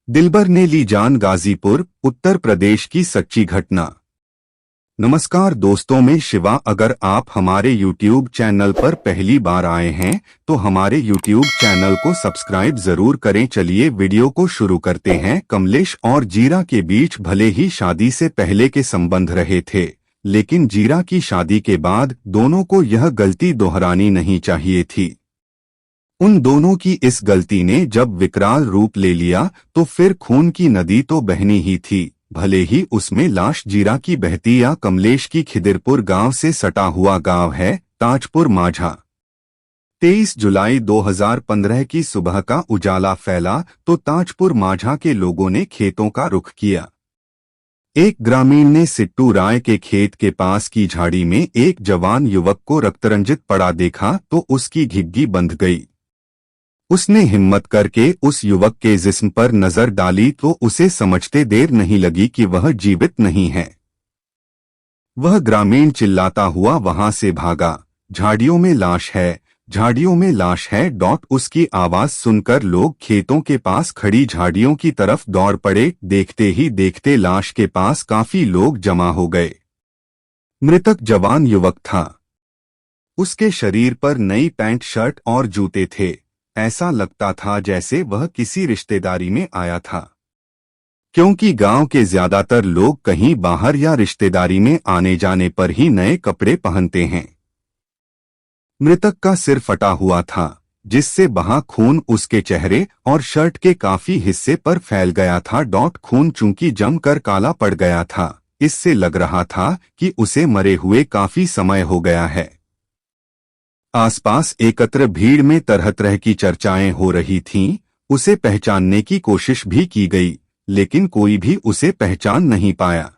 दिलबर ने ली जान, गाजीपुर उत्तर प्रदेश की सच्ची घटना। नमस्कार दोस्तों, मैं शिवा। अगर आप हमारे YouTube चैनल पर पहली बार आए हैं तो हमारे YouTube चैनल को सब्सक्राइब जरूर करें। चलिए वीडियो को शुरू करते हैं। कमलेश और जीरा के बीच भले ही शादी से पहले के संबंध रहे थे, लेकिन जीरा की शादी के बाद दोनों को यह गलती दोहरानी नहीं चाहिए थी। उन दोनों की इस गलती ने जब विकराल रूप ले लिया तो फिर खून की नदी तो बहनी ही थी, भले ही उसमें लाश जीरा की बहती या कमलेश की खिदिरपुर गांव से सटा हुआ गांव है ताजपुर माझा। 23 जुलाई 2015 की सुबह का उजाला फैला तो ताजपुर माझा के लोगों ने खेतों का रुख किया। एक ग्रामीण ने सिट्टू राय के खेत के पास की झाड़ी में एक जवान युवक को रक्तरंजित पड़ा देखा तो उसकी घिग्गी बंध गई। उसने हिम्मत करके उस युवक के जिस्म पर नजर डाली तो उसे समझते देर नहीं लगी कि वह जीवित नहीं है। वह ग्रामीण चिल्लाता हुआ वहां से भागा, झाड़ियों में लाश है, झाड़ियों में लाश है। उसकी आवाज सुनकर लोग खेतों के पास खड़ी झाड़ियों की तरफ दौड़ पड़े। देखते ही देखते लाश के पास काफी लोग जमा हो गए। मृतक जवान युवक था। उसके शरीर पर नई पैंट शर्ट और जूते थे। ऐसा लगता था जैसे वह किसी रिश्तेदारी में आया था, क्योंकि गांव के ज्यादातर लोग कहीं बाहर या रिश्तेदारी में आने जाने पर ही नए कपड़े पहनते हैं। मृतक का सिर फटा हुआ था, जिससे बहा खून उसके चेहरे और शर्ट के काफी हिस्से पर फैल गया था। खून चूंकि जमकर काला पड़ गया था, इससे लग रहा था कि उसे मरे हुए काफी समय हो गया है। आसपास एकत्र भीड़ में तरह तरह की चर्चाएं हो रही थीं। उसे पहचानने की कोशिश भी की गई, लेकिन कोई भी उसे पहचान नहीं पाया।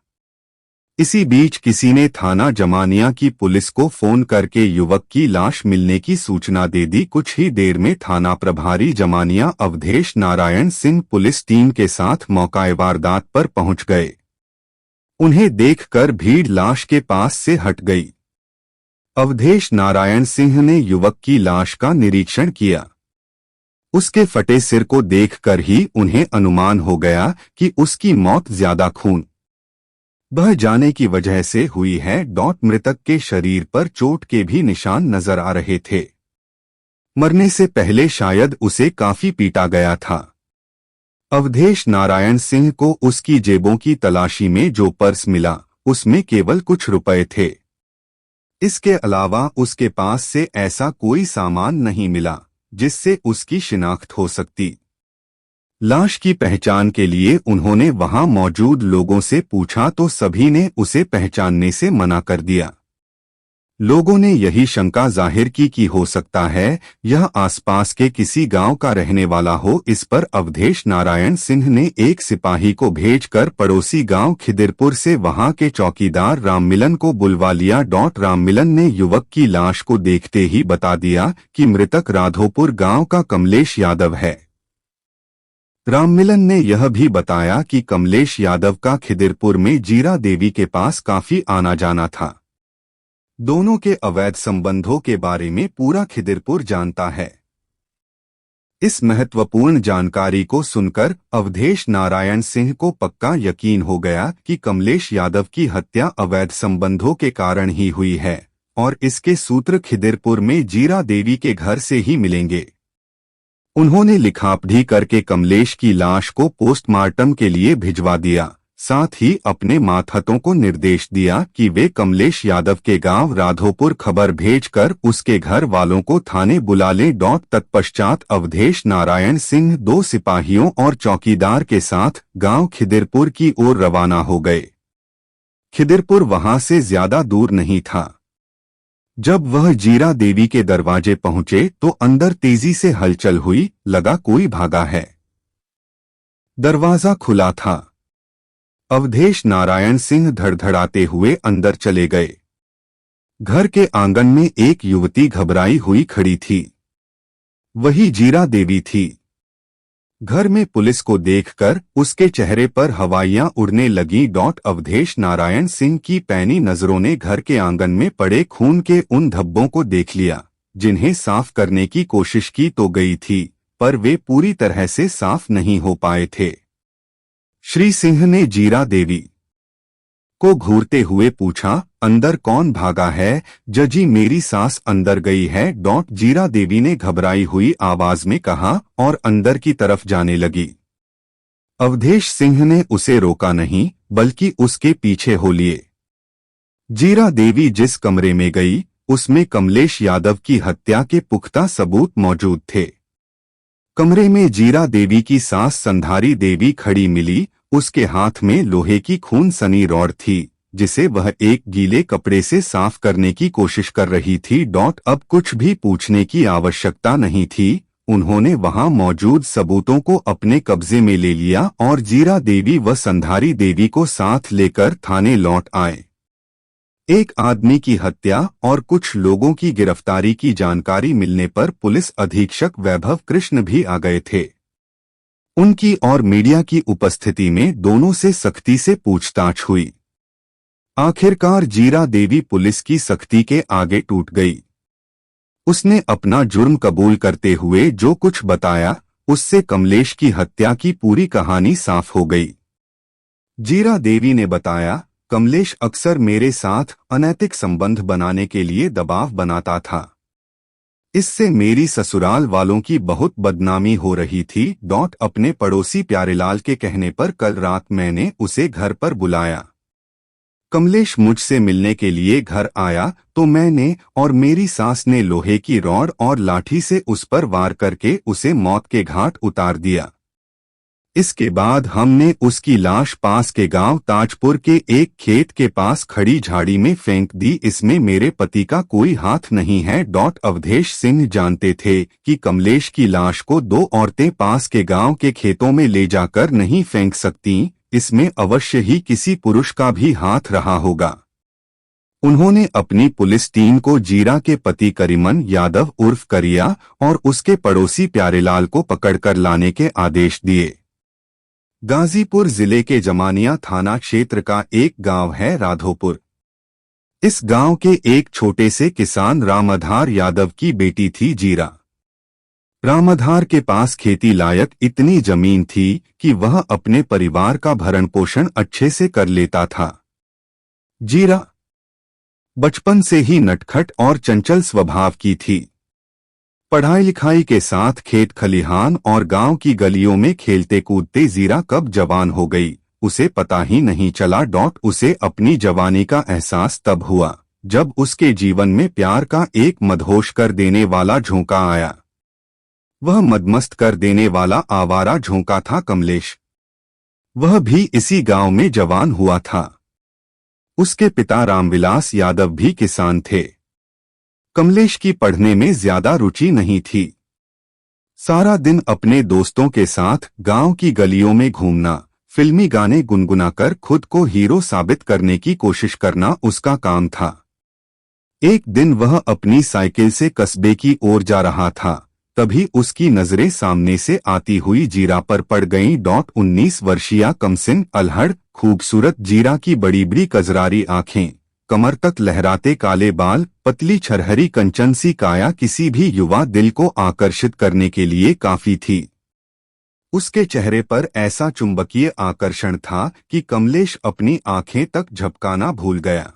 इसी बीच किसी ने थाना जमानिया की पुलिस को फोन करके युवक की लाश मिलने की सूचना दे दी। कुछ ही देर में थाना प्रभारी जमानिया अवधेश नारायण सिंह पुलिस टीम के साथ मौका वारदात पर पहुंच गए। उन्हें देखकर भीड़ लाश के पास से हट गई। अवधेश नारायण सिंह ने युवक की लाश का निरीक्षण किया। उसके फटे सिर को देखकर ही उन्हें अनुमान हो गया कि उसकी मौत ज्यादा खून बह जाने की वजह से हुई है। मृतक के शरीर पर चोट के भी निशान नजर आ रहे थे। मरने से पहले शायद उसे काफी पीटा गया था। अवधेश नारायण सिंह को उसकी जेबों की तलाशी में जो पर्स मिला उसमें केवल कुछ रुपए थे। इसके अलावा उसके पास से ऐसा कोई सामान नहीं मिला जिससे उसकी शिनाख्त हो सकती। लाश की पहचान के लिए उन्होंने वहां मौजूद लोगों से पूछा तो सभी ने उसे पहचानने से मना कर दिया। लोगों ने यही शंका जाहिर की कि हो सकता है यह आसपास के किसी गांव का रहने वाला हो। इस पर अवधेश नारायण सिंह ने एक सिपाही को भेजकर पड़ोसी गांव खिदिरपुर से वहां के चौकीदार राममिलन को बुलवा लिया। राममिलन ने युवक की लाश को देखते ही बता दिया कि मृतक राधोपुर गांव का कमलेश यादव है। राममिलन ने यह भी बताया कि कमलेश यादव का खिदिरपुर में जीरा देवी के पास काफी आना जाना था। दोनों के अवैध संबंधों के बारे में पूरा खिदिरपुर जानता है। इस महत्वपूर्ण जानकारी को सुनकर अवधेश नारायण सिंह को पक्का यकीन हो गया कि कमलेश यादव की हत्या अवैध संबंधों के कारण ही हुई है और इसके सूत्र खिदिरपुर में जीरा देवी के घर से ही मिलेंगे। उन्होंने लिखापढ़ी करके कमलेश की लाश को पोस्टमार्टम के लिए भिजवा दिया। साथ ही अपने मातहतों को निर्देश दिया कि वे कमलेश यादव के गांव राधोपुर खबर भेजकर उसके घर वालों को थाने बुला लें। तत्पश्चात अवधेश नारायण सिंह 2 सिपाहियों और चौकीदार के साथ गांव खिदिरपुर की ओर रवाना हो गए। खिदिरपुर वहां से ज्यादा दूर नहीं था। जब वह जीरा देवी के दरवाजे पहुंचे तो अंदर तेजी से हलचल हुई, लगा कोई भागा है। दरवाजा खुला था। अवधेश नारायण सिंह धड़धड़ाते हुए अंदर चले गए। घर के आंगन में एक युवती घबराई हुई खड़ी थी। वही जीरा देवी थी। घर में पुलिस को देखकर उसके चेहरे पर हवाइयां उड़ने लगी। अवधेश नारायण सिंह की पैनी नजरों ने घर के आंगन में पड़े खून के उन धब्बों को देख लिया, जिन्हें साफ करने की कोशिश की तो गई थी, पर वे पूरी तरह से साफ नहीं हो पाए थे। श्री सिंह ने जीरा देवी को घूरते हुए पूछा, अंदर कौन भागा है? जजी, मेरी सास अंदर गई है। जीरा देवी ने घबराई हुई आवाज में कहा और अंदर की तरफ जाने लगी। अवधेश सिंह ने उसे रोका नहीं, बल्कि उसके पीछे हो लिए। जीरा देवी जिस कमरे में गई, उसमें कमलेश यादव की हत्या के पुख्ता सबूत मौजूद थे। कमरे में जीरा देवी की सास संधारी देवी खड़ी मिली। उसके हाथ में लोहे की खून सनी रॉड थी, जिसे वह एक गीले कपड़े से साफ करने की कोशिश कर रही थी। अब कुछ भी पूछने की आवश्यकता नहीं थी। उन्होंने वहां मौजूद सबूतों को अपने कब्जे में ले लिया और जीरा देवी व संधारी देवी को साथ लेकर थाने लौट आए। एक आदमी की हत्या और कुछ लोगों की गिरफ्तारी की जानकारी मिलने पर पुलिस अधीक्षक वैभव कृष्ण भी आ गए थे। उनकी और मीडिया की उपस्थिति में दोनों से सख्ती से पूछताछ हुई। आखिरकार जीरा देवी पुलिस की सख्ती के आगे टूट गई। उसने अपना जुर्म कबूल करते हुए जो कुछ बताया, उससे कमलेश की हत्या की पूरी कहानी साफ हो गई। जीरा देवी ने बताया, कमलेश अक्सर मेरे साथ अनैतिक संबंध बनाने के लिए दबाव बनाता था। इससे मेरी ससुराल वालों की बहुत बदनामी हो रही थी। अपने पड़ोसी प्यारेलाल के कहने पर कल रात मैंने उसे घर पर बुलाया। कमलेश मुझसे मिलने के लिए घर आया तो मैंने और मेरी सास ने लोहे की रॉड और लाठी से उस पर वार करके उसे मौत के घाट उतार दिया। इसके बाद हमने उसकी लाश पास के गांव ताजपुर के एक खेत के पास खड़ी झाड़ी में फेंक दी। इसमें मेरे पति का कोई हाथ नहीं है। अवधेश सिंह जानते थे कि कमलेश की लाश को दो औरतें पास के गांव के खेतों में ले जाकर नहीं फेंक सकती। इसमें अवश्य ही किसी पुरुष का भी हाथ रहा होगा। उन्होंने अपनी पुलिस टीम को जीरा के पति करीमन यादव उर्फ करिया और उसके पड़ोसी प्यारेलाल को पकड़कर लाने के आदेश दिए। गाजीपुर जिले के जमानिया थाना क्षेत्र का एक गांव है राधोपुर। इस गांव के एक छोटे से किसान रामाधार यादव की बेटी थी जीरा। रामाधार के पास खेती लायक इतनी जमीन थी कि वह अपने परिवार का भरण पोषण अच्छे से कर लेता था। जीरा बचपन से ही नटखट और चंचल स्वभाव की थी। पढ़ाई लिखाई के साथ खेत खलिहान और गांव की गलियों में खेलते कूदते जीरा कब जवान हो गई, उसे पता ही नहीं चला। उसे अपनी जवानी का एहसास तब हुआ जब उसके जीवन में प्यार का एक मदहोश कर देने वाला झोंका आया। वह मदमस्त कर देने वाला आवारा झोंका था कमलेश। वह भी इसी गांव में जवान हुआ था। उसके पिता रामविलास यादव भी किसान थे। कमलेश की पढ़ने में ज्यादा रुचि नहीं थी। सारा दिन अपने दोस्तों के साथ गांव की गलियों में घूमना, फिल्मी गाने गुनगुनाकर खुद को हीरो साबित करने की कोशिश करना उसका काम था। एक दिन वह अपनी साइकिल से कस्बे की ओर जा रहा था, तभी उसकी नजरें सामने से आती हुई जीरा पर पड़ गईं। 19 वर्षीय कमसिन अल्हड़ खूबसूरत जीरा की बड़ी बड़ी कजरारी आंखें, कमर तक लहराते काले बाल, पतली छरहरी कंचन सी काया किसी भी युवा दिल को आकर्षित करने के लिए काफी थी। उसके चेहरे पर ऐसा चुंबकीय आकर्षण था कि कमलेश अपनी आंखें तक झपकाना भूल गया।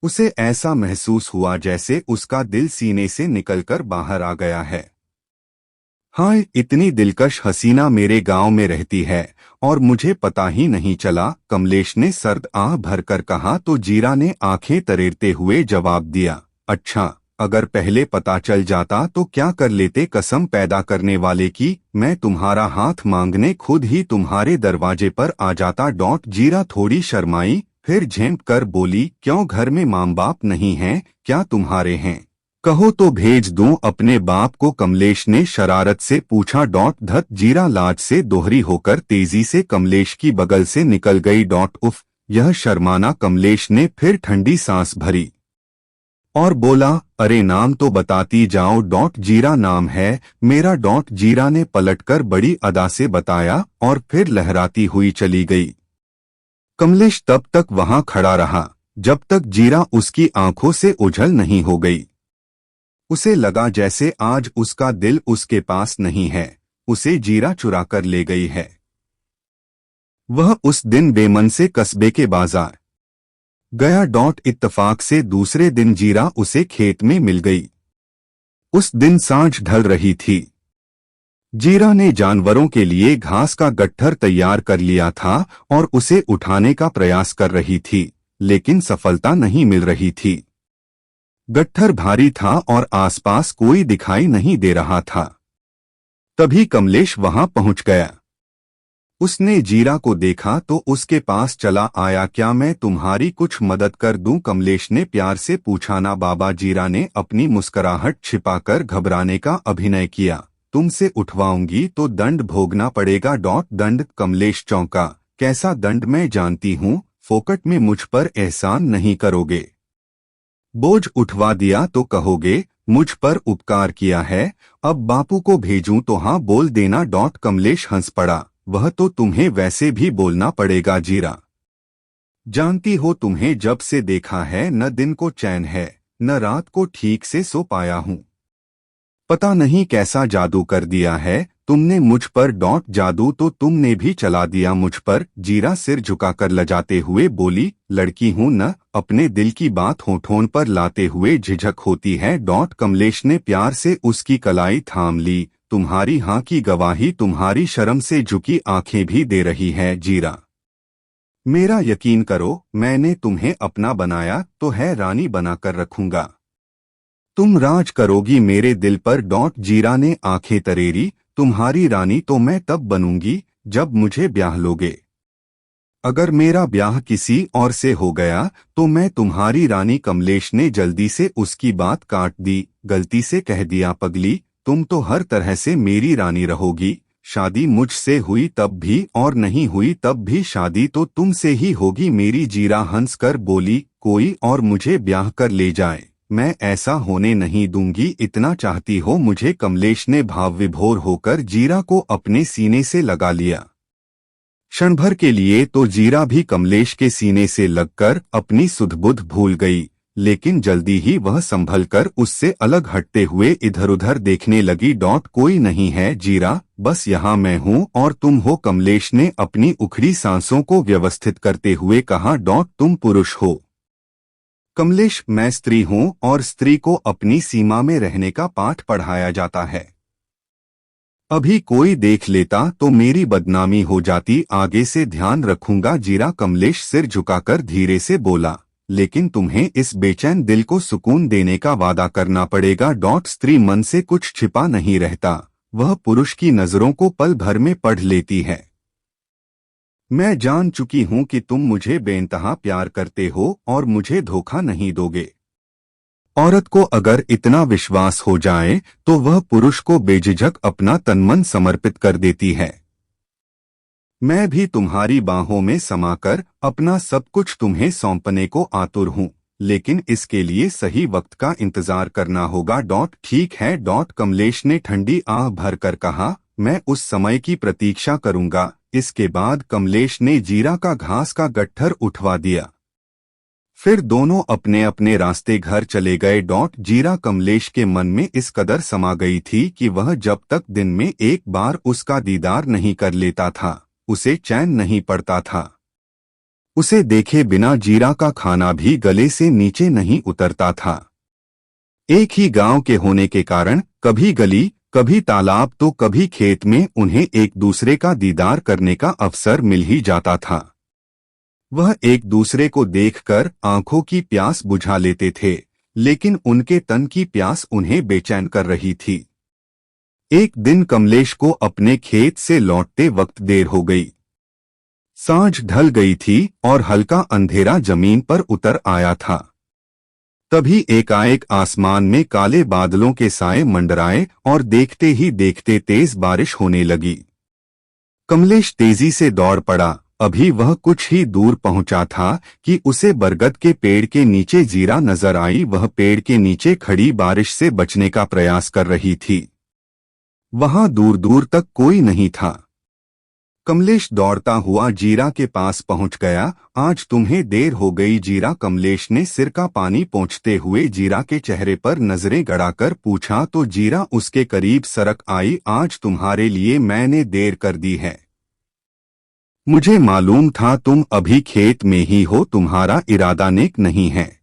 उसे ऐसा महसूस हुआ जैसे उसका दिल सीने से निकलकर बाहर आ गया है। हाय, इतनी दिलकश हसीना मेरे गांव में रहती है और मुझे पता ही नहीं चला, कमलेश ने सर्द आह भरकर कहा तो जीरा ने आंखें तरेरते हुए जवाब दिया, अच्छा, अगर पहले पता चल जाता तो क्या कर लेते कसम पैदा करने वाले की, मैं तुम्हारा हाथ मांगने खुद ही तुम्हारे दरवाजे पर आ जाता। जीरा थोड़ी शर्माई, फिर झेंप कर बोली, क्यों घर में माँ बाप नहीं हैं, क्या तुम्हारे हैं? कहो तो भेज दूं अपने बाप को, कमलेश ने शरारत से पूछा। धत जीरा लाज से दोहरी होकर तेजी से कमलेश की बगल से निकल गई। उफ, यह शर्माना, कमलेश ने फिर ठंडी सांस भरी और बोला, अरे नाम तो बताती जाओ। जीरा नाम है मेरा। जीरा ने पलटकर बड़ी अदा से बताया और फिर लहराती हुई चली गई। कमलेश तब तक वहां खड़ा रहा जब तक जीरा उसकी आंखों से ओझल नहीं हो गई। उसे लगा जैसे आज उसका दिल उसके पास नहीं है, उसे जीरा चुरा कर ले गई है। वह उस दिन बेमन से कस्बे के बाजार गया। इत्तफाक से दूसरे दिन जीरा उसे खेत में मिल गई। उस दिन सांझ ढल रही थी। जीरा ने जानवरों के लिए घास का गट्ठर तैयार कर लिया था और उसे उठाने का प्रयास कर रही थी, लेकिन सफलता नहीं मिल रही थी। गट्ठर भारी था और आसपास कोई दिखाई नहीं दे रहा था। तभी कमलेश वहां पहुंच गया। उसने जीरा को देखा तो उसके पास चला आया। क्या मैं तुम्हारी कुछ मदद कर दूं? कमलेश ने प्यार से पूछा। ना बाबा, जीरा ने अपनी मुस्कुराहट छिपाकर घबराने का अभिनय किया। तुमसे उठवाऊंगी तो दंड भोगना पड़ेगा। दंड? कमलेश चौंका। कैसा दंड? मैं जानती हूँ, फोकट में मुझ पर एहसान नहीं करोगे। बोझ उठवा दिया तो कहोगे मुझ पर उपकार किया है। अब बापू को भेजूं तो हाँ बोल देना। कमलेश हंस पड़ा। वह तो तुम्हें वैसे भी बोलना पड़ेगा जीरा। जानती हो, तुम्हें जब से देखा है न दिन को चैन है, न रात को ठीक से सो पाया हूँ। पता नहीं कैसा जादू कर दिया है तुमने मुझ पर। जादू तो तुमने भी चला दिया मुझ पर। जीरा सिर झुकाकर लजाते हुए बोली। लड़की हूं न, अपने दिल की बात होठों पर लाते हुए झिझक होती है। कमलेश ने प्यार से उसकी कलाई थाम ली। तुम्हारी हाँ की गवाही तुम्हारी शर्म से झुकी आंखें भी दे रही है जीरा। मेरा यकीन करो, मैंने तुम्हें अपना बनाया तो है, रानी बनाकर रखूंगा। तुम राज करोगी मेरे दिल पर। जीरा ने आंखें तरेरी। तुम्हारी रानी तो मैं तब बनूंगी जब मुझे ब्याह लोगे। अगर मेरा ब्याह किसी और से हो गया तो मैं तुम्हारी रानी। कमलेश ने जल्दी से उसकी बात काट दी। गलती से कह दिया पगली, तुम तो हर तरह से मेरी रानी रहोगी। शादी मुझसे हुई तब भी और नहीं हुई तब भी शादी तो तुमसे ही होगी मेरी। जीरा हंस कर बोली। कोई और मुझे ब्याह कर ले जाए, मैं ऐसा होने नहीं दूंगी। इतना चाहती हो मुझे? कमलेश ने भाव विभोर होकर जीरा को अपने सीने से लगा लिया। क्षण भर के लिए तो जीरा भी कमलेश के सीने से लगकर अपनी सुध-बुध भूल गई, लेकिन जल्दी ही वह संभल कर उससे अलग हटते हुए इधर-उधर देखने लगी। कोई नहीं है जीरा, बस यहाँ मैं हूँ और तुम हो। कमलेश ने अपनी उखड़ी सांसों को व्यवस्थित करते हुए कहा। तुम पुरुष हो कमलेश, मैं स्त्री हूँ और स्त्री को अपनी सीमा में रहने का पाठ पढ़ाया जाता है। अभी कोई देख लेता तो मेरी बदनामी हो जाती। आगे से ध्यान रखूंगा जीरा। कमलेश सिर झुकाकर धीरे से बोला। लेकिन तुम्हें इस बेचैन दिल को सुकून देने का वादा करना पड़ेगा। स्त्री मन से कुछ छिपा नहीं रहता, वह पुरुष की नजरों को पल भर में पढ़ लेती है। मैं जान चुकी हूं कि तुम मुझे बेइंतहा प्यार करते हो और मुझे धोखा नहीं दोगे। औरत को अगर इतना विश्वास हो जाए तो वह पुरुष को बेझिझक अपना तनमन समर्पित कर देती है। मैं भी तुम्हारी बाहों में समाकर अपना सब कुछ तुम्हें सौंपने को आतुर हूँ, लेकिन इसके लिए सही वक्त का इंतजार करना होगा। ठीक है। कमलेश ने ठंडी आह भरकर कहा। मैं उस समय की प्रतीक्षा करूंगा। इसके बाद कमलेश ने जीरा का घास का गट्ठर उठवा दिया। फिर दोनों अपने अपने रास्ते घर चले गए। जीरा कमलेश के मन में इस कदर समा गई थी कि वह जब तक दिन में एक बार उसका दीदार नहीं कर लेता था, उसे चैन नहीं पड़ता था। उसे देखे बिना जीरा का खाना भी गले से नीचे नहीं उतरता था। एक ही गांव के होने के कारण कभी गली, कभी तालाब तो कभी खेत में उन्हें एक दूसरे का दीदार करने का अवसर मिल ही जाता था। वह एक दूसरे को देखकर आंखों की प्यास बुझा लेते थे, लेकिन उनके तन की प्यास उन्हें बेचैन कर रही थी। एक दिन कमलेश को अपने खेत से लौटते वक्त देर हो गई। सांझ ढल गई थी और हल्का अंधेरा जमीन पर उतर आया था। तभी एकाएक आसमान में काले बादलों के साए मंडराए और देखते ही देखते तेज बारिश होने लगी। कमलेश तेजी से दौड़ पड़ा। अभी वह कुछ ही दूर पहुंचा था कि उसे बरगद के पेड़ के नीचे जीरा नजर आई। वह पेड़ के नीचे खड़ी बारिश से बचने का प्रयास कर रही थी। वहां दूर दूर तक कोई नहीं था। कमलेश दौड़ता हुआ जीरा के पास पहुंच गया। आज तुम्हें देर हो गई जीरा, कमलेश ने सिर का पानी पोंछते हुए जीरा के चेहरे पर नजरें गड़ाकर पूछा तो जीरा उसके करीब सरक आई। आज तुम्हारे लिए मैंने देर कर दी है। मुझे मालूम था तुम अभी खेत में ही हो, तुम्हारा इरादा नेक नहीं है।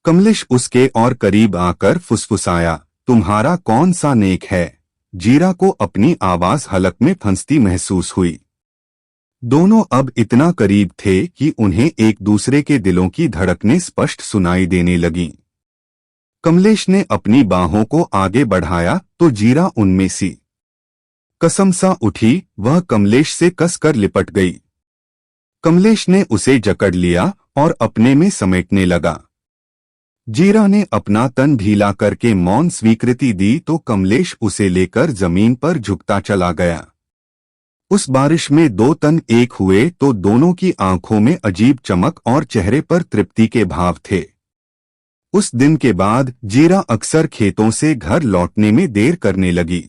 कमलेश उसके और करीब आकर फुसफुसाया, तुम्हारा कौन सा नेक है? जीरा को अपनी आवाज हलक में फंसती महसूस हुई। दोनों अब इतना करीब थे कि उन्हें एक दूसरे के दिलों की धड़कनें स्पष्ट सुनाई देने लगीं। कमलेश ने अपनी बाहों को आगे बढ़ाया तो जीरा उनमें सी कसम सा उठी, वह कमलेश से कसकर लिपट गई। कमलेश ने उसे जकड़ लिया और अपने में समेटने लगा। जीरा ने अपना तन ढीला करके मौन स्वीकृति दी तो कमलेश उसे लेकर जमीन पर झुकता चला गया। उस बारिश में दो तन एक हुए तो दोनों की आंखों में अजीब चमक और चेहरे पर तृप्ति के भाव थे। उस दिन के बाद जीरा अक्सर खेतों से घर लौटने में देर करने लगी।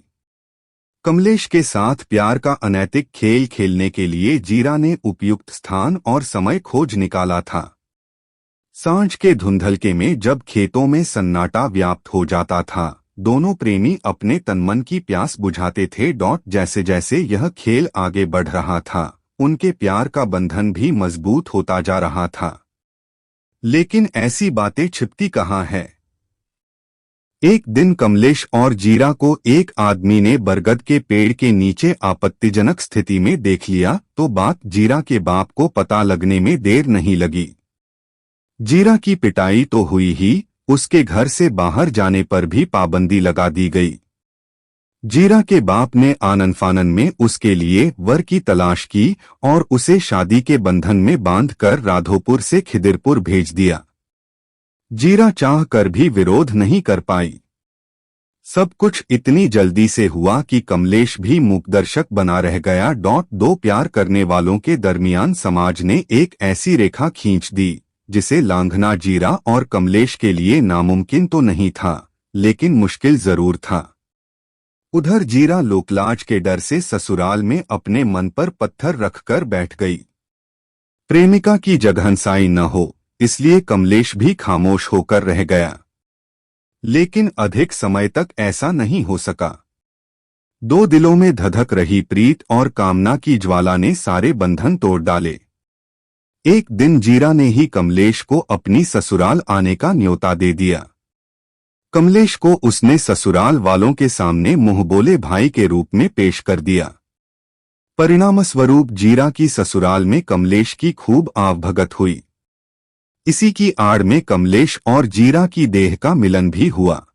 कमलेश के साथ प्यार का अनैतिक खेल खेलने के लिए जीरा ने उपयुक्त स्थान और समय खोज निकाला था। सांझ के धुंधलके में जब खेतों में सन्नाटा व्याप्त हो जाता था, दोनों प्रेमी अपने तनमन की प्यास बुझाते थे। जैसे जैसे यह खेल आगे बढ़ रहा था, उनके प्यार का बंधन भी मजबूत होता जा रहा था। लेकिन ऐसी बातें छिपती कहाँ है। एक दिन कमलेश और जीरा को एक आदमी ने बरगद के पेड़ के नीचे आपत्तिजनक स्थिति में देख लिया तो बात जीरा के बाप को पता लगने में देर नहीं लगी। जीरा की पिटाई तो हुई ही, उसके घर से बाहर जाने पर भी पाबंदी लगा दी गई। जीरा के बाप ने आनन फानन में उसके लिए वर की तलाश की और उसे शादी के बंधन में बांधकर राधोपुर से खिदिरपुर भेज दिया। जीरा चाह कर भी विरोध नहीं कर पाई। सब कुछ इतनी जल्दी से हुआ कि कमलेश भी मूकदर्शक बना रह गया। दो प्यार करने वालों के दरमियान समाज ने एक ऐसी रेखा खींच दी जिसे लांघना जीरा और कमलेश के लिए नामुमकिन तो नहीं था, लेकिन मुश्किल जरूर था। उधर जीरा लोकलाज के डर से ससुराल में अपने मन पर पत्थर रखकर बैठ गई। प्रेमिका की जगहंसाई न हो, इसलिए कमलेश भी खामोश होकर रह गया। लेकिन अधिक समय तक ऐसा नहीं हो सका। दो दिलों में धधक रही प्रीत और कामना की ज्वाला ने सारे बंधन तोड़ डाले। एक दिन जीरा ने ही कमलेश को अपनी ससुराल आने का न्योता दे दिया। कमलेश को उसने ससुराल वालों के सामने मुंहबोले भाई के रूप में पेश कर दिया। परिणामस्वरूप जीरा की ससुराल में कमलेश की खूब आवभगत हुई। इसी की आड़ में कमलेश और जीरा की देह का मिलन भी हुआ।